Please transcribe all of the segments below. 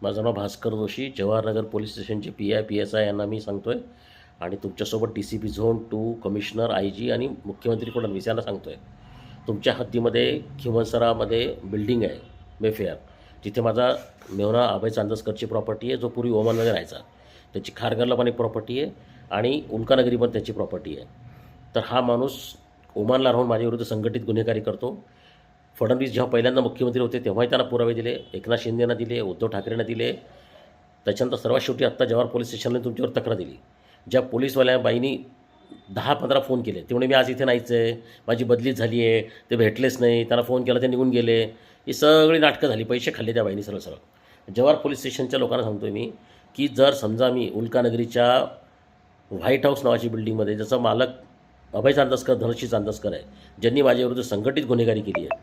माझं नाव भास्कर जोशी, जवाहरनगर पोलीस स्टेशनचे P-I, PSI यांना मी सांगतो आहे आणि तुमच्यासोबत डी-सी-पी झोन 2, कमिशनर, आय-जी आणि मुख्यमंत्री फडणवीस यांना सांगतो आहे. तुमच्या हद्दीमध्ये खिमसरामध्ये बिल्डिंग आहे मेफेअर, जिथे माझा मेहुणा अभय चांदसकरची प्रॉपर्टी आहे, जो पूर्वी ओमानमध्ये राहायचा. त्याची खारघरला पण एक प्रॉपर्टी आहे आणि उल्कानगरी पण त्याची प्रॉपर्टी आहे. तर हा माणूस ओमानला राहून माझ्याविरुद्ध संघटित गुन्हेगारी करतो. फडणवीस जेव्हा पहिल्यांदा मुख्यमंत्री होते तेव्हाही त्यांना पुरावे दिले, एकनाथ शिंदेंना दिले, उद्धव ठाकरेंना दिले. त्याच्यानंतर सर्वात शेवटी आत्ता जव्हार पोलीस स्टेशनला तुमच्यावर तक्रार दिली. ज्या पोलीसवाल्या बाईंनी 10-15 फोन केले, ते म्हणे मी आज इथे नाहीच आहे, माझी बदली झाली आहे, ते भेटलेच नाही, त्यांना फोन केला ते निघून गेले. ही सगळी नाटकं झाली, पैसे खाल्ले त्या बाईंनी सरळ. जव्हार पोलीस स्टेशनच्या लोकांना सांगतो मी की जर समजा मी उल्कानगरीच्या व्हाईट हाऊस नावाची बिल्डिंगमध्ये, ज्याचा मालक अभय चांदसकर, धनश्री चांदसकर आहे, ज्यांनी माझ्याविरुद्ध संघटित गुन्हेगारी केली आहे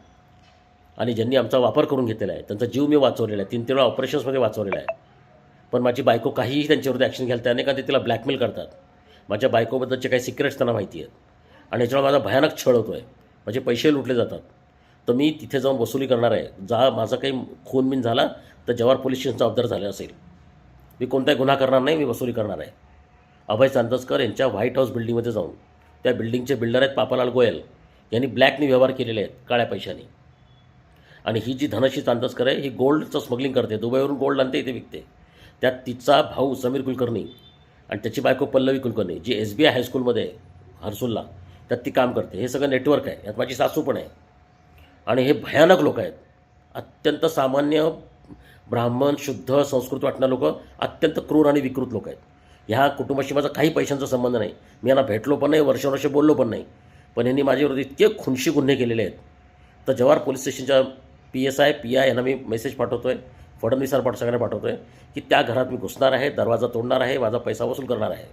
आणि ज्यांनी आमचा वापर करून घेतलेला आहे, त्यांचा जीव मी वाचवलेला आहे, 3 वेळा ऑपरेशन्समध्ये वाचवलेला आहे. पण माझी बायको काहीही त्यांच्याविरुद्ध ॲक्शन घ्यायला तयार नाही, कारण ते तिला ब्लॅकमेल करतात. माझ्या बायकोबद्दलचे काही सिक्रेट्स त्यांना माहिती आहेत आणि याच्यामुळे माझा भयानक छळ होतो आहे, माझे पैसे लुटले जातात. तर मी तिथे जाऊन वसुली करणार आहे. माझा काही खून झाला तर जव्हार पोलीस स्टेशन जबाबदार झालं असेल. मी कोणताही गुन्हा करणार नाही, मी वसुली करणार आहे. अभय चांदसकर यांच्या व्हाईट हाऊस बिल्डिंगमध्ये जाऊन, त्या बिल्डिंगचे बिल्डर आहेत पापालाल गोयल, यांनी ब्लॅकनी व्यवहार केलेले आहेत, काळ्या पैशाने. आणि ही जी धनश्री चांदसकर आहे, ही गोल्डचं स्मगलिंग करते, दुबईवरून गोल्ड आणते, इथे विकते. त्यात तिचा भाऊ समीर कुलकर्णी आणि त्याची बायको पल्लवी कुलकर्णी, जी SBI हायस्कूलमध्ये आहे हर्सुलला, त्यात ती काम करते. हे सगळं नेटवर्क आहे. यात माझी सासू पण आहे. आणि हे भयानक लोक आहेत, अत्यंत सामान्य ब्राह्मण शुद्ध संस्कृत वाटणारे लोक, अत्यंत क्रूर आणि विकृत लोक आहेत. ह्या कुटुंबाशी माझा काही पैशांचा संबंध नाही. मी यांना भेटलो पण नाही, वर्षानुवर्ष बोललो पण नाही. पण यांनी माझ्याविरुद्ध इतके खुनशी गुन्हे केलेले आहेत. तर जव्हार पोलीस स्टेशनच्या PSI, PI यांना मी मेसेज पाठवतो आहे, फडणवीसांना सगळ्यांना पाठवतो आहे की त्या घरात मी घुसणार आहे, दरवाजा तोडणार आहे, माझा पैसा वसूल करणार आहे.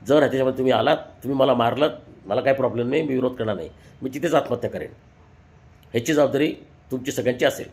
जर ह्याच्यामध्ये तुम्ही आलात, तुम्ही मला मारलं, मला काही प्रॉब्लेम नाही, मी विरोध करणार नाही, मी तिथेच आत्महत्या करेन. ह्याची जबाबदारी तुमची सगळ्यांची असेल.